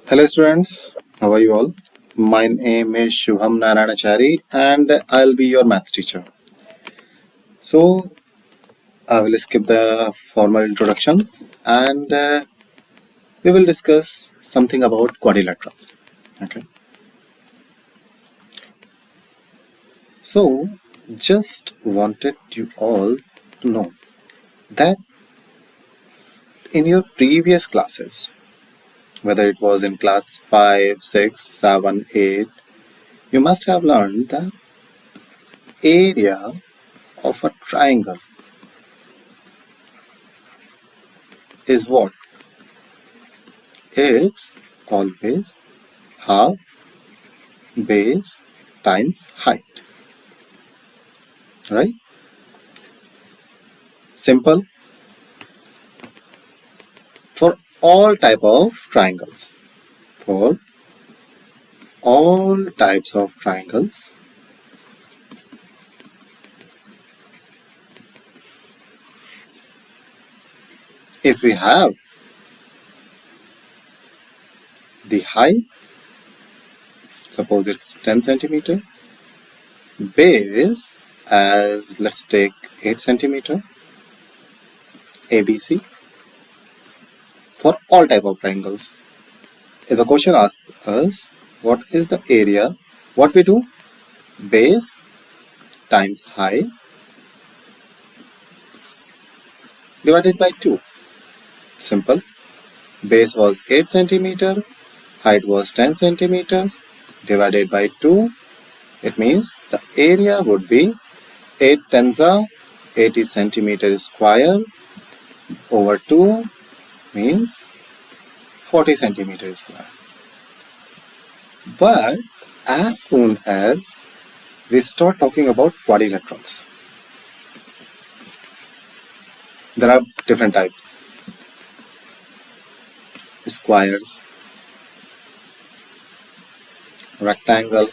Hello students, how are you all? My name is Shubham Narayanachari and I'll be your maths teacher. So I will skip the formal introductions and we will discuss something about quadrilaterals. Okay. So just wanted you all to know that in your previous classes, whether it was in class 5, 6, 7, 8, you must have learned the area of a triangle is what? It's always half base times height, right? Simple for all type of triangles. For all types of triangles, if we have the height, suppose it's 10 centimeter, base as let's take 8 centimeter, ABC, for all type of triangles. If the question asks us what is the area, what we do? Base times height divided by 2. Simple. Base was 8 centimeter, height was 10 centimeter, divided by 2. It means the area would be 8 tens are 80 centimeter square over 2 means 40 centimeter square. But as soon as we start talking about quadrilaterals, there are different types. Squares, rectangle,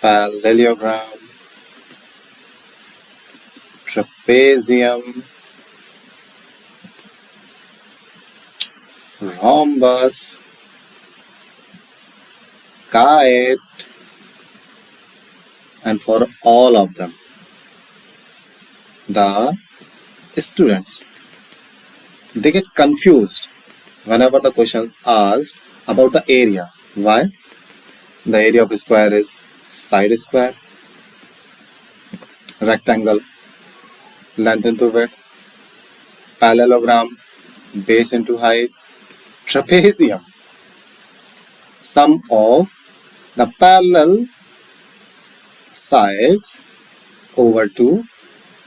parallelogram, trapezium, rhombus, kite, and for all of them, the students, they get confused whenever the question asked about the area. Why? The area of a square is side square, rectangle, length into width, parallelogram, base into height, trapezium, sum of the parallel sides over 2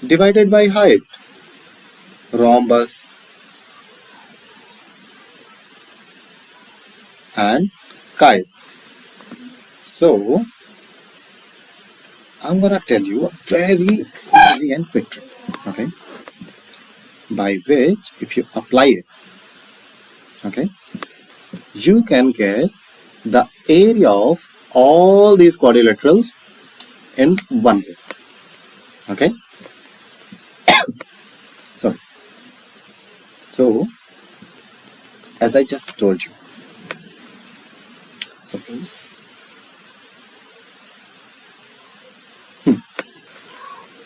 divided by height, rhombus, and kite. So I'm gonna tell you a very easy and quick trick, okay, by which if you apply it, okay, you can get the area of all these quadrilaterals in one way. Okay, sorry. So as I just told you, suppose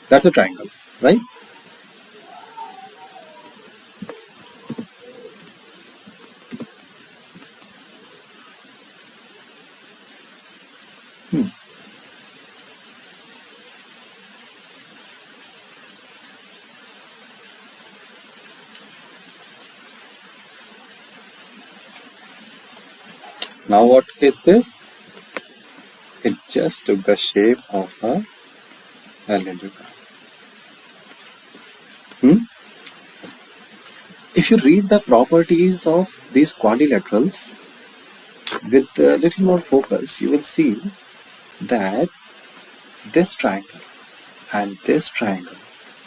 that's a triangle, right? Now what is this? It just took the shape of a parallelogram. If you read the properties of these quadrilaterals with a little more focus, you will see that this triangle and this triangle,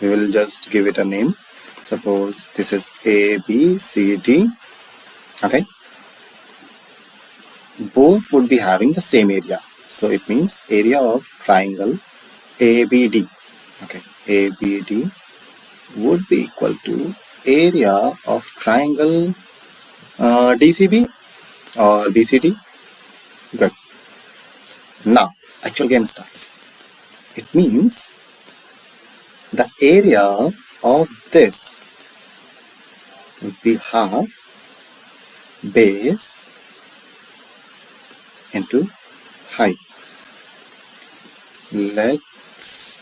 we will just give it a name. Suppose this is A, B, C, D. Okay. Both would be having the same area. So it means area of triangle ABD. Okay. ABD would be equal to area of triangle DCB or BCD? Good. Now, actual game starts. It means the area of this would be half base into height. Let's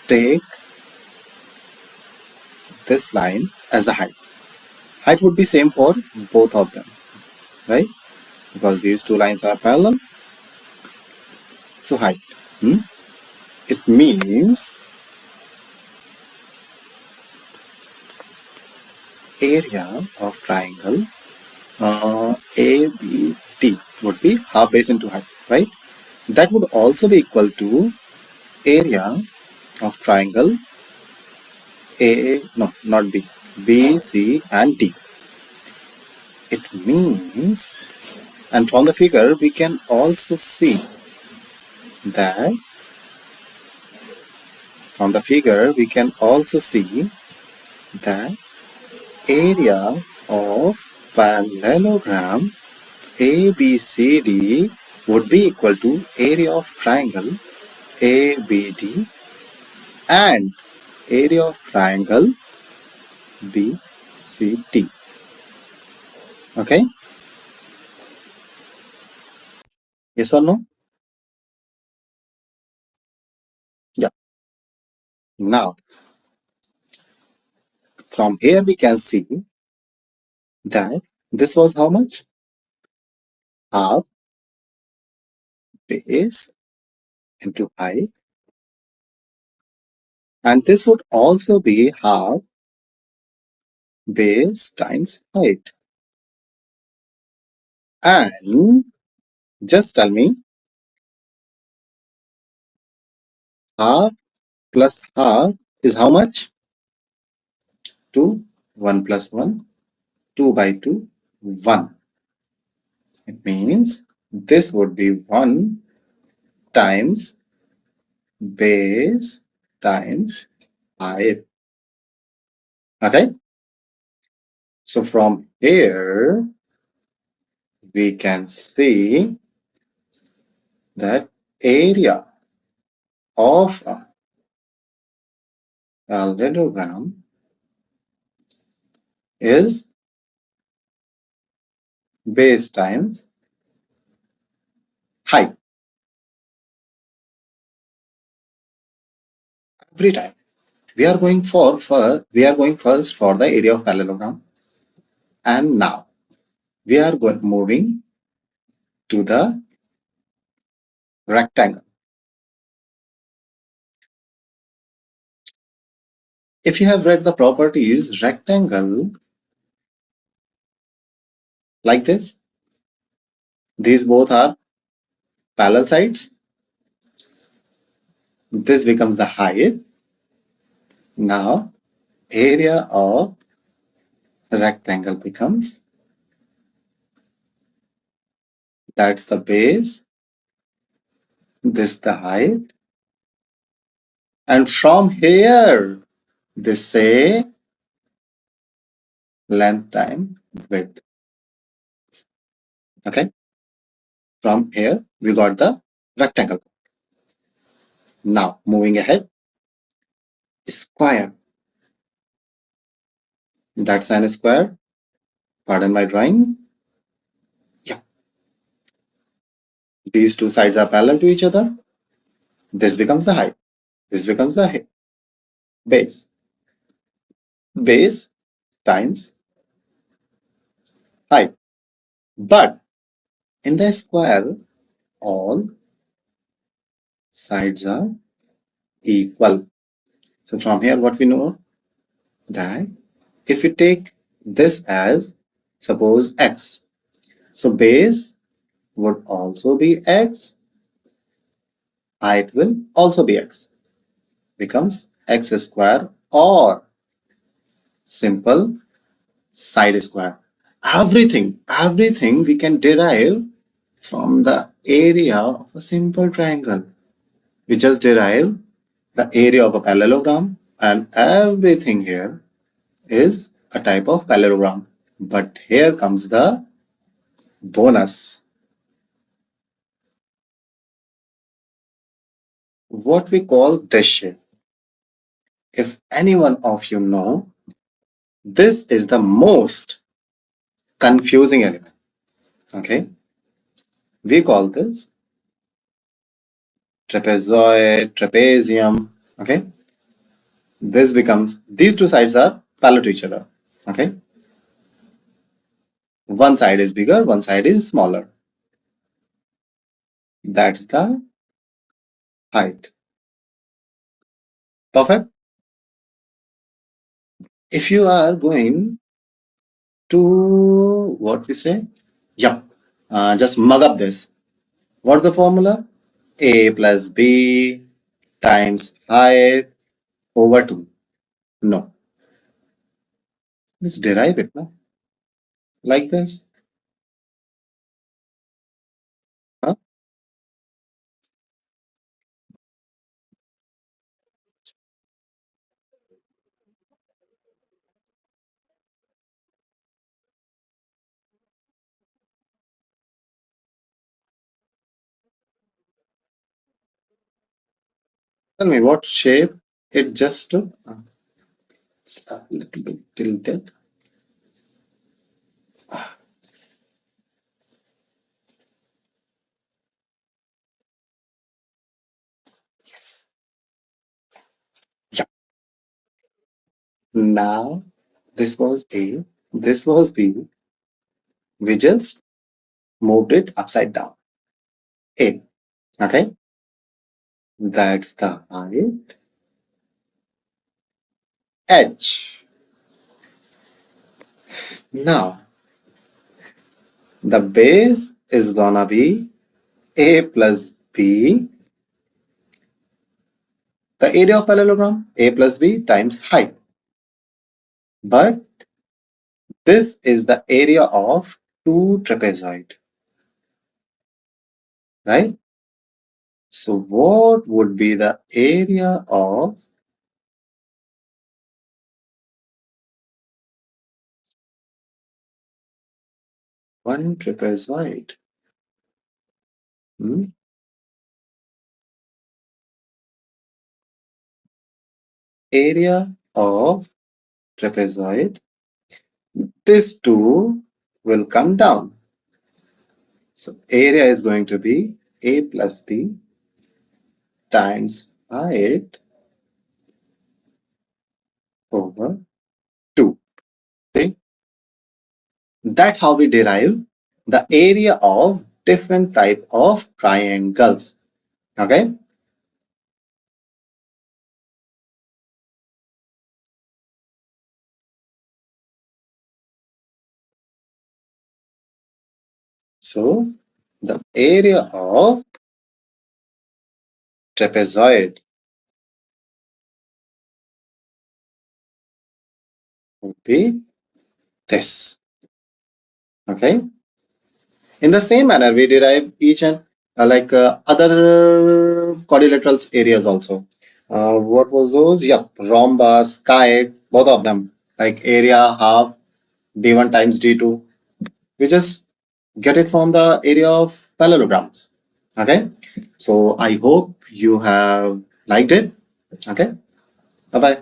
take this line as the height. Height would be same for both of them, right? Because these two lines are parallel. So height. It means area of triangle ABD would be half base into height, right? That would also be equal to area of triangle not B, B, C and D. It means, and from the figure we can also see that area of parallelogram ABCD would be equal to area of triangle ABD and area of triangle BCD. Okay? Yes or no? Yeah. Now, from here we can see that this was how much? Half base into height, and this would also be half base times height. And just tell me, half plus half is how much? 2. 1 plus 1, 2 by 2, 1. It means this would be 1 times base times height. Okay? So from here, we can see that area of a parallelogram is base times height. Every time. We are going first for the area of parallelogram, and now we are moving to the rectangle. If you have read the properties, rectangle like this, these both are parallel sides. This becomes the height. Now area of rectangle becomes, that's the base, this the height, and from here this say length time width. Okay, from here we got the rectangle. Now moving ahead, square. That's an square. Pardon my drawing. Yeah, these two sides are parallel to each other. This becomes the height. This becomes the base. Base times height. But in the square, all sides are equal. So from here what we know, that if you take this as suppose x, so base would also be x, height will also be x, becomes x square or simple side square. Everything we can derive from the area of a simple triangle. We just derive the area of a parallelogram, and everything here is a type of parallelogram. But here comes the bonus. What we call this shape. If any one of you know, this is the most confusing element. Okay, we call this trapezoid, trapezium. Okay, this becomes, these two sides are parallel to each other. Okay, one side is bigger, one side is smaller. That's the height. Perfect. If you are going to what we say, yep, just mug up this. What's the formula? A plus B times height over 2. No, let's derive it now. Like this. Huh? Tell me what shape it just took. It's a little bit tilted. Yes. Yeah. Now this was A, this was B. We just moved it upside down. A. Okay. That's the height. H. Now the base is gonna be A plus B. The area of parallelogram, A plus B times height. But this is the area of two trapezoid, right? So what would be the area of one trapezoid? Hmm? Area of trapezoid. This two will come down. So area is going to be A plus B times height over 2. Okay? That's how we derive the area of different type of triangles. Okay? So the area of trapezoid would be this. Okay. In the same manner, we derive each and other quadrilaterals areas also. What was those? Yep, rhombus, kite, both of them. Like area half d1 times d2. We just get it from the area of parallelograms. Okay. So I hope you have liked it. Okay. Bye bye.